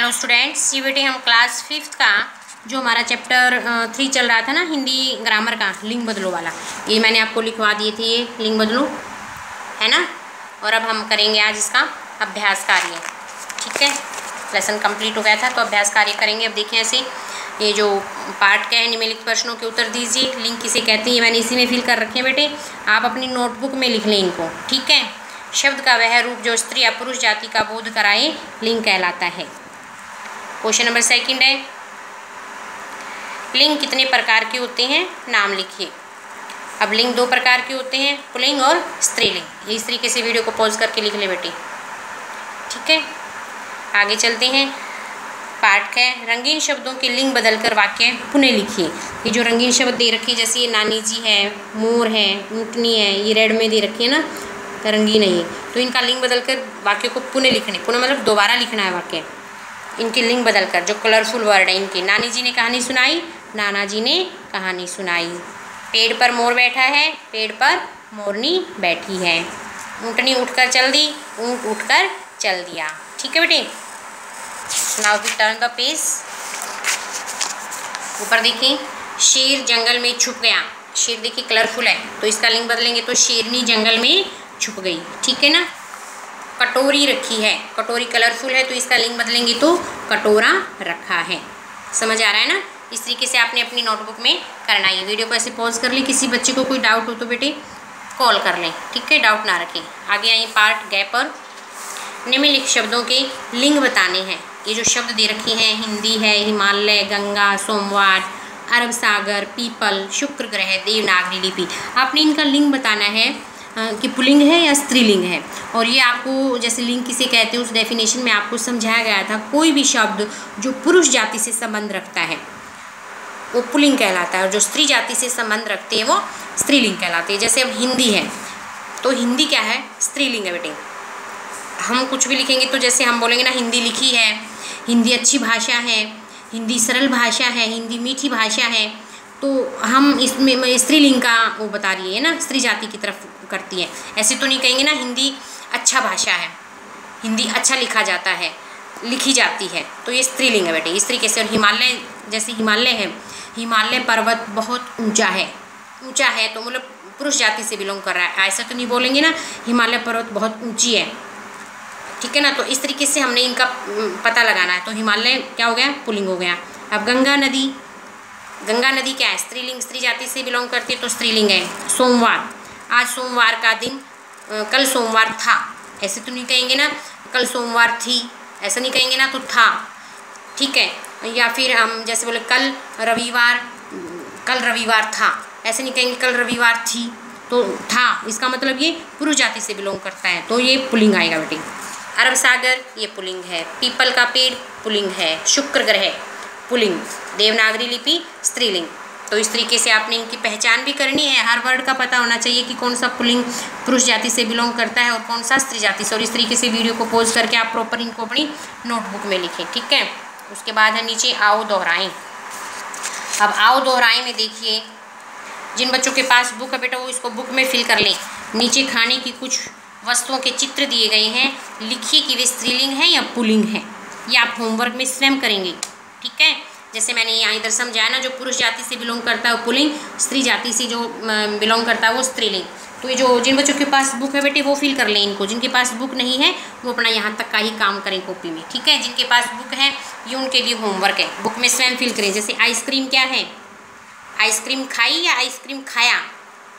Hello students, ये बेटे हम क्लास 5th का जो हमारा चैप्टर 3 चल रहा था ना, हिंदी ग्रामर का लिंग बदलो वाला, ये मैंने आपको लिखवा दिए थे, ये लिंग बदलो है ना। और अब हम करेंगे आज इसका अभ्यास कार्य। ठीक है, लेसन कंप्लीट हो गया था तो अभ्यास कार्य करेंगे। अब देखें ऐसे, ये जो पार्ट क्या है, निम्नलिखित प्रश्नों के उत्तर दीजिए। लिंग किसे कहते हैं, मैंने इसी में फिल कर रखे हैं बेटे, आप अपनी नोटबुक में लिख लें इनको। ठीक है, शब्द का वह रूप जो स्त्री या पुरुष जाति का बोध कराए लिंग कहलाता है। क्वेश्चन नंबर 2 है, लिंग कितने प्रकार के होते हैं, नाम लिखिए। अब लिंग 2 प्रकार के होते हैं, पुल्लिंग और स्त्रीलिंग। इस तरीके से वीडियो को पॉज करके लिख ले बेटे। ठीक है, आगे चलते हैं। पाठ है, रंगीन शब्दों के लिंग बदलकर वाक्य पुनः लिखिए। ये जो रंगीन शब्द दे रखे हैं, जैसे ये नानी जी है, मोर है, ऊँटनी है, ये रेड में दे रखी है ना, तो रंगीन है ये, तो इनका लिंग बदलकर वाक्य को पुनः लिखने, पुनः मतलब दोबारा लिखना है वाक्य। इनके लिंग बदलकर, जो कलरफुल वर्ड है इनके। नानी जी ने कहानी सुनाई, नाना जी ने कहानी सुनाई। पेड़ पर मोर बैठा है, पेड़ पर मोरनी बैठी है। ऊँटनी उठकर चल दी, ऊँट उठकर चल दिया। ठीक है बेटे, now we turn the page. ऊपर देखिए, शेर जंगल में छुप गया। शेर देखिए कलरफुल है, तो इसका लिंग बदलेंगे तो शेरनी जंगल में छुप गई। ठीक है ना। कटोरी रखी है, कटोरी कलरफुल है, तो इसका लिंग बदलेंगे तो कटोरा रखा है। समझ आ रहा है ना। इस तरीके से आपने अपनी नोटबुक में करना है। वीडियो को ऐसे पॉज कर लें, किसी बच्चे को कोई डाउट हो तो बेटे कॉल कर लें। ठीक है, डाउट ना रखें। आगे आइए पार्ट गैप पर। निम्नलिखित शब्दों के लिंग बताने हैं। ये जो शब्द दे रखे हैं, हिंदी है, हिमालय, गंगा, सोमवार, अरब सागर, पीपल, शुक्र ग्रह, देवनागरी लिपि। आपने इनका लिंग बताना है कि पुल्लिंग है या स्त्रीलिंग है। और ये आपको जैसे लिंग किसे कहते हैं उस डेफिनेशन में आपको समझाया गया था, कोई भी शब्द जो पुरुष जाति से संबंध रखता है वो पुल्लिंग कहलाता है, और जो स्त्री जाति से संबंध रखते हैं वो स्त्रीलिंग कहलाते हैं। जैसे अब हिंदी है, तो हिंदी क्या है, स्त्रीलिंग है बेटे। हम कुछ भी लिखेंगे तो जैसे हम बोलेंगे ना, हिंदी लिखी है, हिंदी अच्छी भाषा है, हिंदी सरल भाषा है, हिंदी मीठी भाषा है, तो हम इसमें स्त्रीलिंग का वो बता रही है ना, स्त्री जाति की तरफ करती है। ऐसे तो नहीं कहेंगे ना, हिंदी अच्छा भाषा है, हिंदी अच्छा लिखा जाता है, लिखी जाती है, तो ये स्त्रीलिंग है बेटे। इस तरीके से। और हिमालय, जैसे हिमालय है, हिमालय पर्वत बहुत ऊंचा है, ऊंचा है तो मतलब पुरुष जाति से बिलोंग कर रहा है। ऐसा तो नहीं बोलेंगे ना, हिमालय पर्वत बहुत ऊंची है। ठीक है ना। तो इस तरीके से हमने इनका पता लगाना है। तो हिमालय क्या हो गया, पुल्लिंग हो गया। अब गंगा नदी, गंगा नदी क्या है, स्त्रीलिंग, स्त्री जाति से बिलोंग करती है तो स्त्रीलिंग है। सोमवार, आज सोमवार का दिन, कल सोमवार था, ऐसे तो नहीं कहेंगे ना, कल सोमवार थी, ऐसा नहीं कहेंगे ना, तो था। ठीक है। या फिर हम जैसे बोले कल रविवार, कल रविवार था, ऐसे नहीं कहेंगे कल रविवार थी, तो था, इसका मतलब ये पुरुष जाति से बिलोंग करता है, तो ये पुल्लिंग आएगा बेटे। अरब सागर ये पुल्लिंग है, पीपल का पेड़ पुल्लिंग है, शुक्र ग्रह पुल्लिंग, देवनागरी लिपि स्त्रीलिंग। तो इस तरीके से आपने इनकी पहचान भी करनी है। हर वर्ड का पता होना चाहिए कि कौन सा पुल्लिंग पुरुष जाति से बिलोंग करता है और कौन सा स्त्री जाति से। और इस तरीके से वीडियो को पॉज करके आप प्रॉपर इनको अपनी नोटबुक में लिखें। ठीक है। उसके बाद है नीचे आओ दोहराएं। अब आओ दोहराएं में देखिए, जिन बच्चों के पास बुक है बेटा वो इसको बुक में फिल कर लें। नीचे खाने की कुछ वस्तुओं के चित्र दिए गए हैं, लिखिए कि वे स्त्रीलिंग है या पुल्लिंग है। ये आप होमवर्क में स्वयं करेंगे। ठीक है। जैसे मैंने यहाँ इधर समझाया ना, जो पुरुष जाति से बिलोंग करता है वो पुल्लिंग, स्त्री जाति से जो बिलोंग करता है वो स्त्रीलिंग। तो ये जो जिन बच्चों के पास बुक है बेटे वो फिल कर लें इनको। जिनके पास बुक नहीं है वो अपना यहाँ तक का ही काम करें कॉपी में। ठीक है। जिनके पास बुक है ये उनके लिए होमवर्क है, बुक में स्वयं फिल करें। जैसे आइसक्रीम क्या है, आइसक्रीम खाई या आइसक्रीम खाया।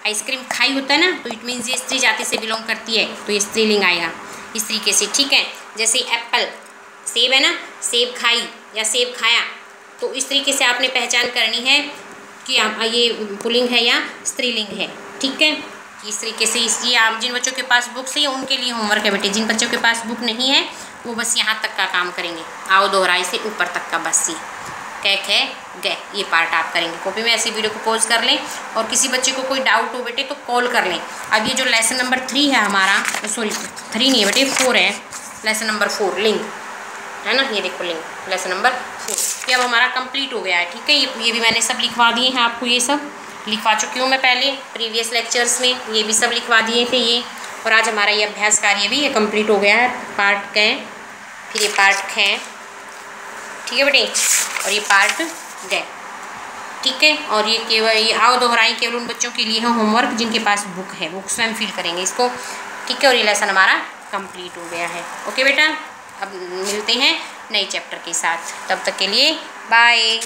आइसक्रीम खाई होता है ना, तो इट मीन्स ये स्त्री जाति से बिलोंग करती है, तो ये स्त्रीलिंग आएगा इस तरीके से। ठीक है। जैसे एप्पल, सेब है ना, सेब खाई या सेब खाया, तो इस तरीके से आपने पहचान करनी है कि ये पुल्लिंग है या स्त्रीलिंग है। ठीक है। इस तरीके से इसलिए आप जिन बच्चों के पास बुक्स है उनके लिए होमवर्क है बेटे। जिन बच्चों के पास बुक नहीं है वो बस यहाँ तक का काम करेंगे, आओ दोहराई से ऊपर तक का, बस ये कै खे गए, ये पार्ट आप करेंगे कॉपी में। ऐसे वीडियो को पॉज कर लें और किसी बच्चे को कोई डाउट हो बेटे तो कॉल कर लें। अब ये जो लेसन नंबर 3 है हमारा, सॉरी 3 नहीं है बेटे 4 है, लेसन नंबर 4 लिंग है ना, ये देखो लिंग, लेसन नंबर 4 ये अब हमारा कंप्लीट हो गया है। ठीक है। ये भी मैंने सब लिखवा दिए हैं आपको, ये सब लिखवा चुकी हूँ मैं पहले प्रीवियस लेक्चर्स में, ये भी सब लिखवा दिए थे ये। और आज हमारा ये अभ्यास कार्य भी ये कंप्लीट हो गया है। पार्ट क, फिर ये पार्ट ख, ठीक है बेटे, और ये पार्ट गए, ठीक है। और ये केवल ये आओ दोहराई केवल उन बच्चों के लिए है होमवर्क जिनके पास बुक है, वो स्वयं फिल करेंगे इसको, ठीक है। और ये लेसन हमारा कंप्लीट हो गया है। ओके बेटा, अब मिलते हैं नए चैप्टर के साथ, तब तक के लिए बाय।